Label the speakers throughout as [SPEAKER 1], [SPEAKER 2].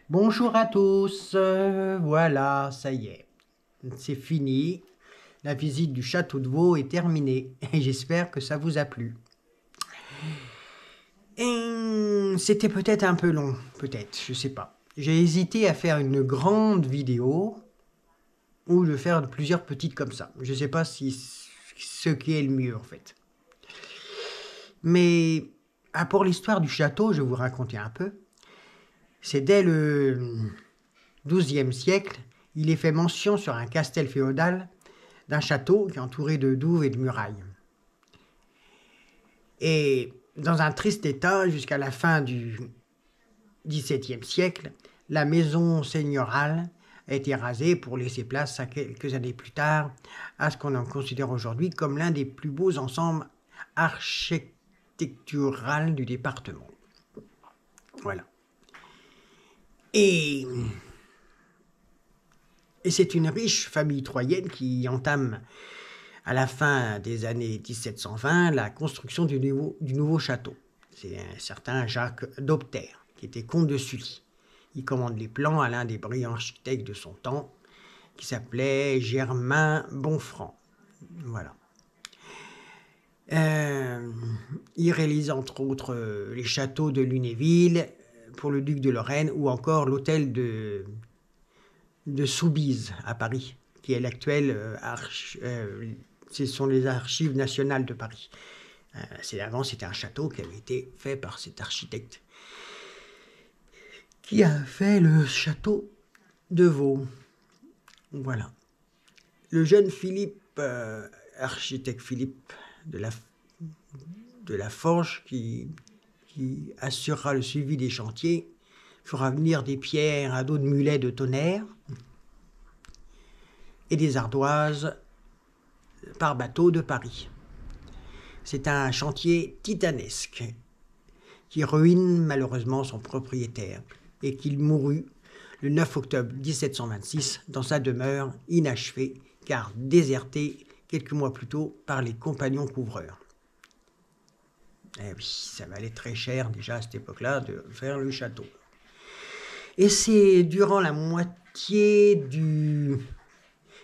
[SPEAKER 1] Bonjour à tous, voilà, ça y est, c'est fini. La visite du château de Vaux est terminée et j'espère que ça vous a plu. C'était peut-être un peu long, peut-être, je sais pas. J'ai hésité à faire une grande vidéo ou de faire plusieurs petites comme ça. Je sais pas ce qui est le mieux en fait. Mais pour l'histoire du château, je vais vous raconter un peu. C'est dès le XIIe siècle, il est fait mention sur un castel féodal d'un château qui est entouré de douves et de murailles. Et dans un triste état, jusqu'à la fin du XVIIe siècle, la maison seigneurale a été rasée pour laisser place à quelques années plus tard à ce qu'on en considère aujourd'hui comme l'un des plus beaux ensembles architecturaux du département. Voilà. Et c'est une riche famille troyenne qui entame à la fin des années 1720 la construction du nouveau château. C'est un certain Jacques d'Opter, qui était comte de Sully. Il commande les plans à l'un des brillants architectes de son temps, qui s'appelait Germain Bonfranc. Voilà. Il réalise entre autres les châteaux de Lunéville pour le duc de Lorraine ou encore l'hôtel de Soubise à Paris, qui est l'actuel ce sont les archives nationales de Paris. Avant, c'était un château qui avait été fait par cet architecte qui a fait le château de Vaux. Voilà. Le jeune Philippe, architecte Philippe de la Forge, qui assurera le suivi des chantiers, fera venir des pierres à dos de mulet de tonnerre et des ardoises par bateau de Paris. C'est un chantier titanesque qui ruine malheureusement son propriétaire et qu'il mourut le 9 octobre 1726 dans sa demeure inachevée car désertée quelques mois plus tôt par les compagnons couvreurs. Eh oui, ça valait très cher déjà à cette époque-là de faire le château. Et c'est durant la moitié du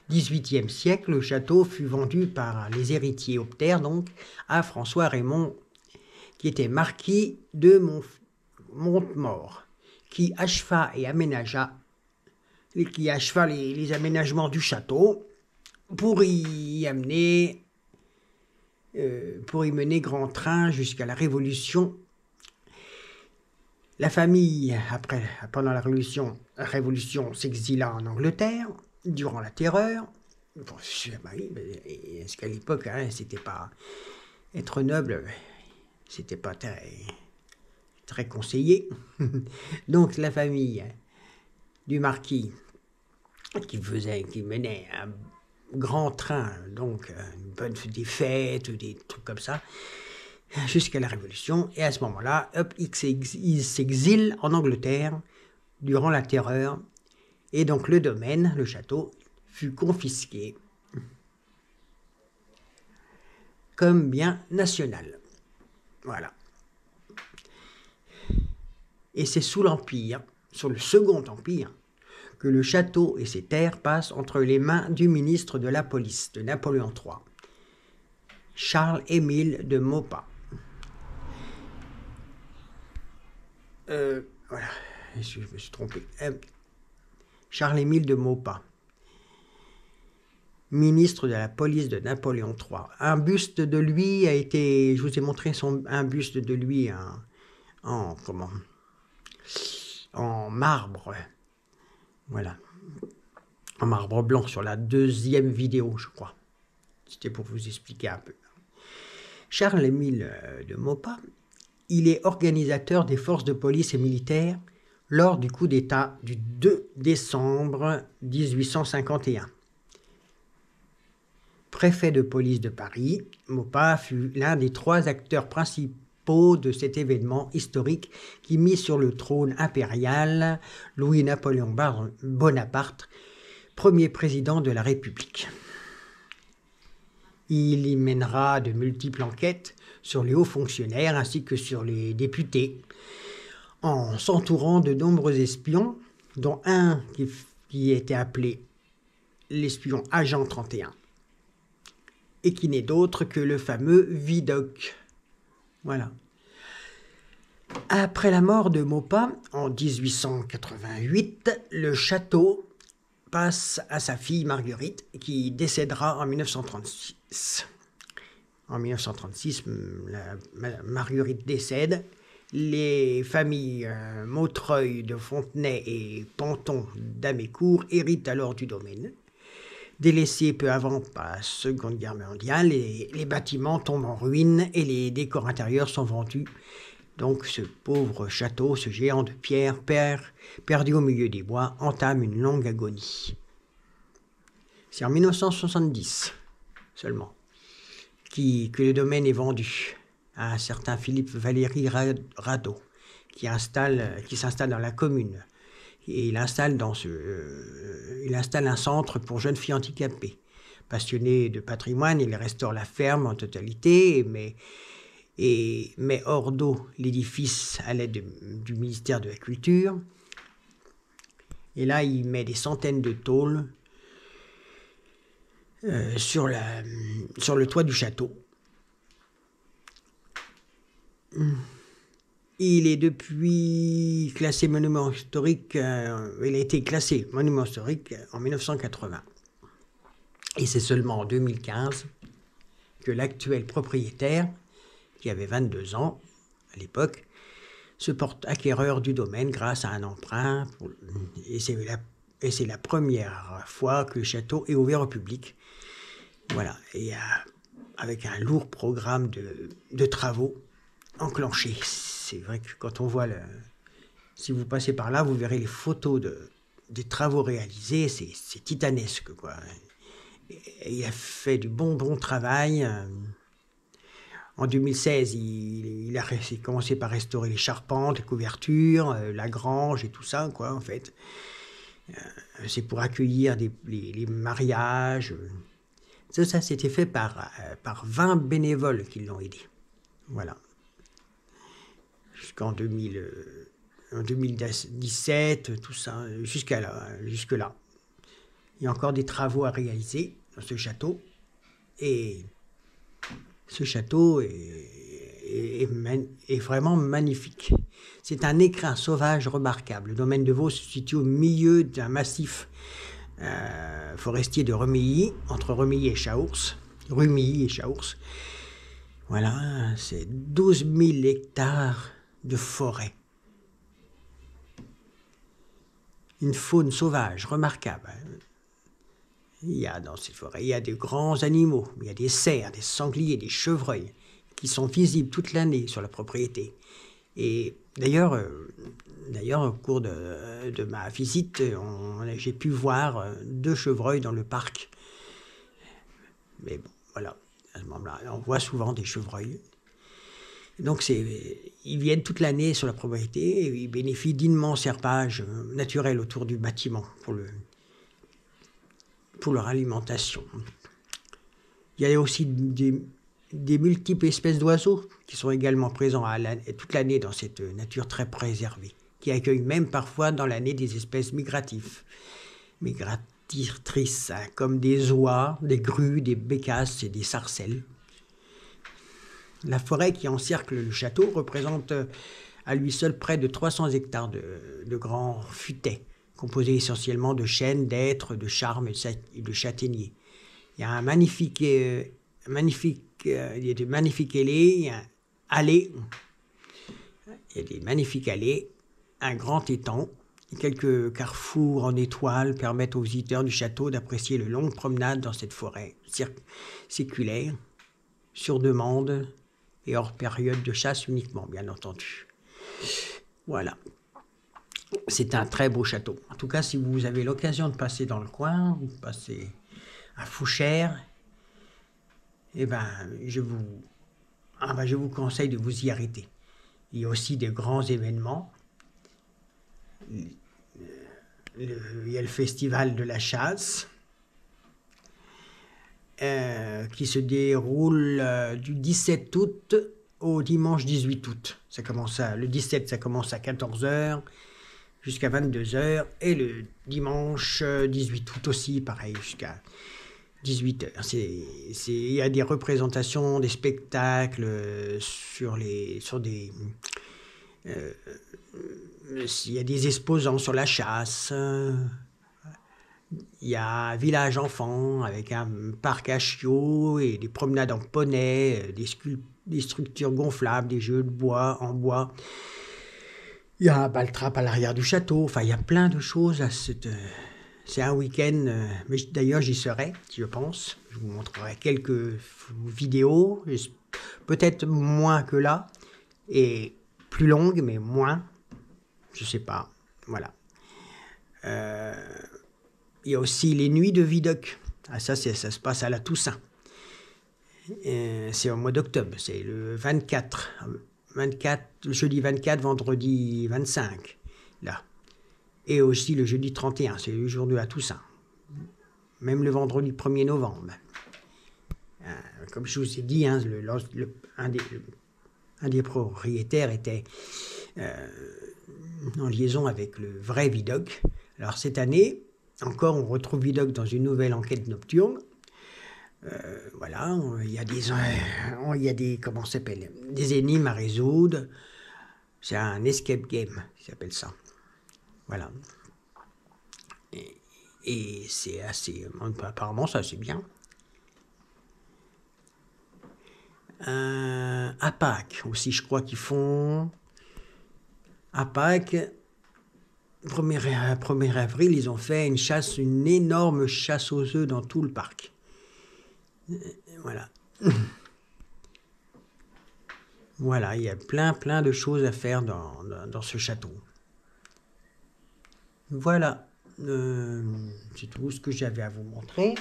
[SPEAKER 1] XVIIIe siècle, le château fut vendu par les héritiers Opter, donc, à François Raymond, qui était marquis de Montemort, qui acheva les aménagements du château pour y mener grand train jusqu'à la Révolution. La famille, pendant la Révolution s'exila en Angleterre durant la Terreur. Bon, est-ce qu'à l'époque, c'était pas être noble, c'était pas très conseillé. Donc la famille du marquis qui menait un grand train, donc des fêtes, des trucs comme ça, jusqu'à la Révolution. Et à ce moment-là, il s'exile en Angleterre durant la Terreur. Et donc le domaine, le château, fut confisqué comme bien national. Voilà. Et c'est sous l'Empire, sur le Second Empire, que le château et ses terres passent entre les mains du ministre de la police de Napoléon III, Charles-Émile de Maupas. Voilà, je me suis trompé. Charles-Émile de Maupas, ministre de la police de Napoléon III. Un buste de lui a été... Je vous ai montré un buste de lui en marbre. Voilà. En marbre blanc sur la deuxième vidéo, je crois. C'était pour vous expliquer un peu. Charles-Émile de Maupas, il est organisateur des forces de police et militaires lors du coup d'État du 2 décembre 1851. Préfet de police de Paris, Maupas fut l'un des 3 acteurs principaux de cet événement historique qui mit sur le trône impérial Louis-Napoléon Bonaparte, premier président de la République. Il y mènera de multiples enquêtes sur les hauts fonctionnaires ainsi que sur les députés, en s'entourant de nombreux espions dont un qui était appelé l'espion Agent 31, et qui n'est d'autre que le fameux Vidocq. Voilà. Après la mort de Maupas, en 1888, le château passe à sa fille Marguerite, qui décédera en 1936. En 1936, Marguerite décède. Les familles Mautreuil de Fontenay et Panton d'Amécourt héritent alors du domaine. Délaissés peu avant par la Seconde Guerre mondiale, les bâtiments tombent en ruine et les décors intérieurs sont vendus. Donc ce pauvre château, ce géant de pierre, perdu au milieu des bois, entame une longue agonie. C'est en 1970 seulement que le domaine est vendu à un certain Philippe Valéry Radeau, qui s'installe dans la commune. Et il installe un centre pour jeunes filles handicapées. Passionné de patrimoine, il restaure la ferme en totalité, mais hors d'eau l'édifice à l'aide du ministère de la Culture. Et là, il met des centaines de tôles sur le toit du château. Il est depuis classé monument historique, il a été classé monument historique en 1980. Et c'est seulement en 2015 que l'actuel propriétaire, qui avait 22 ans à l'époque, se porte acquéreur du domaine grâce à un emprunt. Et c'est la première fois que le château est ouvert au public. Voilà, et avec un lourd programme de travaux enclenchés. C'est vrai que quand on voit si vous passez par là, vous verrez les photos des travaux réalisés, c'est titanesque, quoi. Et il a fait du bon travail. En 2016, il a commencé par restaurer les charpentes, les couvertures, la grange et tout ça, quoi, en fait. C'est pour accueillir les mariages. Ça c'était fait par 20 bénévoles qui l'ont aidé. Voilà. Jusqu'en 2017, tout ça, jusque-là. Il y a encore des travaux à réaliser dans ce château. Et ce château est vraiment magnifique. C'est un écrin sauvage remarquable. Le domaine de Vaux se situe au milieu d'un massif forestier de Remilly, entre Remilly et Chaours. Voilà, c'est 12 000 hectares de forêt. Une faune sauvage remarquable. Il y a dans cette forêt, il y a de grands animaux, il y a des cerfs, des sangliers, des chevreuils qui sont visibles toute l'année sur la propriété. Et d'ailleurs, au cours de ma visite, j'ai pu voir 2 chevreuils dans le parc. Mais bon, voilà, à ce moment-là, on voit souvent des chevreuils. Donc ils viennent toute l'année sur la propriété et ils bénéficient d'immenses herbages naturels autour du bâtiment pour leur alimentation. Il y a aussi des multiples espèces d'oiseaux qui sont également présents toute l'année dans cette nature très préservée, qui accueillent même parfois dans l'année des espèces migratrices, comme des oies, des grues, des bécasses et des sarcelles. La forêt qui encercle le château représente à lui seul près de 300 hectares de grands futaies, composés essentiellement de chênes, d'hêtres, de charmes et de châtaigniers. Il y a des magnifiques allées, un grand étang, et quelques carrefours en étoiles permettent aux visiteurs du château d'apprécier de longues promenades dans cette forêt séculaire, sur demande et hors période de chasse uniquement, bien entendu. Voilà. C'est un très beau château. En tout cas, si vous avez l'occasion de passer dans le coin, vous passez à Fouchères, je vous conseille de vous y arrêter. Il y a aussi des grands événements. Il y a le festival de la chasse qui se déroule du 17 août au dimanche 18 août. Le 17, ça commence à 14h. jusqu'à 22 heures, et le dimanche 18 août aussi, pareil, jusqu'à 18 heures. Il y a des représentations, des spectacles sur des... il y a des exposants sur la chasse. Il y a un village enfant avec un parc à chiots et des promenades en poney, des structures gonflables, des jeux de bois en bois. Il y a un baltrap à l'arrière du château. Enfin, il y a plein de choses à cette... C'est un week-end, mais d'ailleurs j'y serai, je pense. Je vous montrerai quelques vidéos, peut-être moins que là, et plus longues, mais moins, je sais pas, voilà. Il y a aussi les nuits de Vidocq. Ah, ça se passe à la Toussaint. C'est au mois d'octobre, c'est le 24, le jeudi 24, vendredi 25, là. Et aussi le jeudi 31, c'est le jour de la Toussaint. Même le vendredi 1er novembre. Comme je vous ai dit, hein, un des propriétaires était en liaison avec le vrai Vidocq. Alors cette année, encore, on retrouve Vidocq dans une nouvelle enquête nocturne. Voilà, il y a des comment ça s'appelle, des énigmes à résoudre. C'est un escape game, qui s'appelle ça. Voilà. Et c'est assez... Apparemment, ça, c'est bien. À Pâques aussi, je crois qu'ils font... À Pâques, 1er avril, ils ont fait une énorme chasse aux œufs dans tout le parc. Voilà. Voilà, il y a plein de choses à faire dans ce château. Voilà, c'est tout ce que j'avais à vous montrer.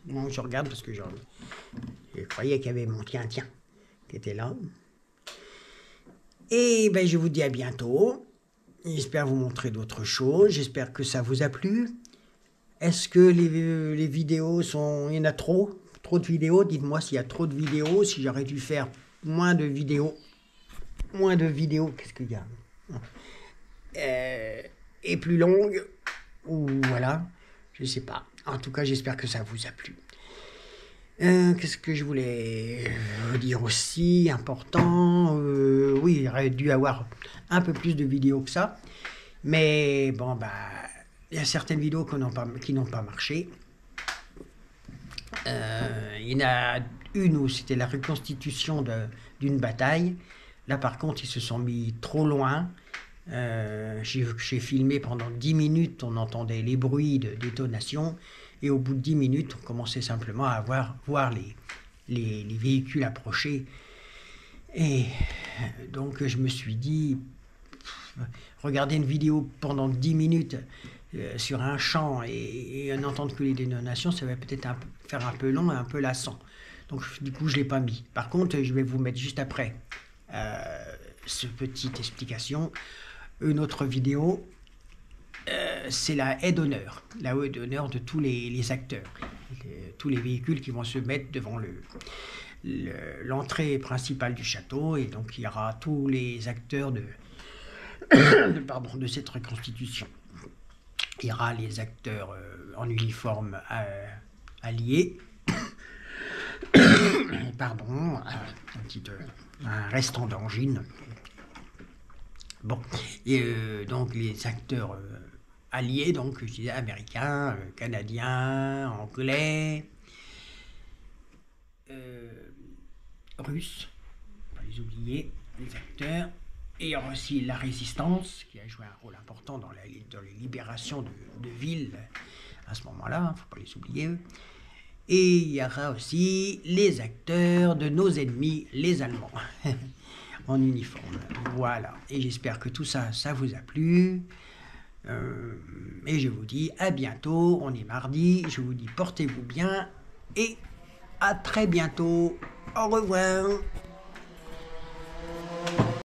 [SPEAKER 1] Non, je regarde parce que je croyais qu'il y avait mon tiens, qui était là. Et ben, je vous dis à bientôt. J'espère vous montrer d'autres choses. J'espère que ça vous a plu. Est-ce que les vidéos sont... Il y en a trop de vidéos. Dites-moi s'il y a trop de vidéos, si j'aurais dû faire moins de vidéos. Qu'est-ce qu'il y a et plus longue, ou voilà, je sais pas. En tout cas, j'espère que ça vous a plu. Qu'est-ce que je voulais vous dire aussi, important, oui, il aurait dû avoir un peu plus de vidéos que ça, mais bon, bah, il y a certaines vidéos qui n'ont pas marché. Il y en a une où c'était la reconstitution d'une bataille. Là, par contre, ils se sont mis trop loin. J'ai filmé pendant 10 minutes, on entendait les bruits de détonation, et au bout de 10 minutes, on commençait simplement à voir les véhicules approcher. Et donc je me suis dit, regarder une vidéo pendant 10 minutes sur un champ et n'entendre que les détonations, ça va peut-être faire un peu long et un peu lassant. Donc du coup, je ne l'ai pas mis. Par contre, je vais vous mettre juste après cette petite explication une autre vidéo, c'est la haie d'honneur. La haie d'honneur de tous les acteurs, tous les véhicules qui vont se mettre devant l'entrée principale du château, et donc il y aura tous les acteurs de cette reconstitution. Il y aura les acteurs en uniforme alliés, pardon, un restant d'angine. Bon, et donc les acteurs alliés, donc je disais américains, canadiens, anglais, russes, pas les oublier, les acteurs, et il y aura aussi la résistance qui a joué un rôle important dans les libérations de villes à ce moment-là, il ne faut pas les oublier. Et il y aura aussi les acteurs de nos ennemis, les Allemands. En uniforme, voilà, et j'espère que tout ça vous a plu, et je vous dis à bientôt. On est mardi, je vous dis portez-vous bien, et à très bientôt, au revoir.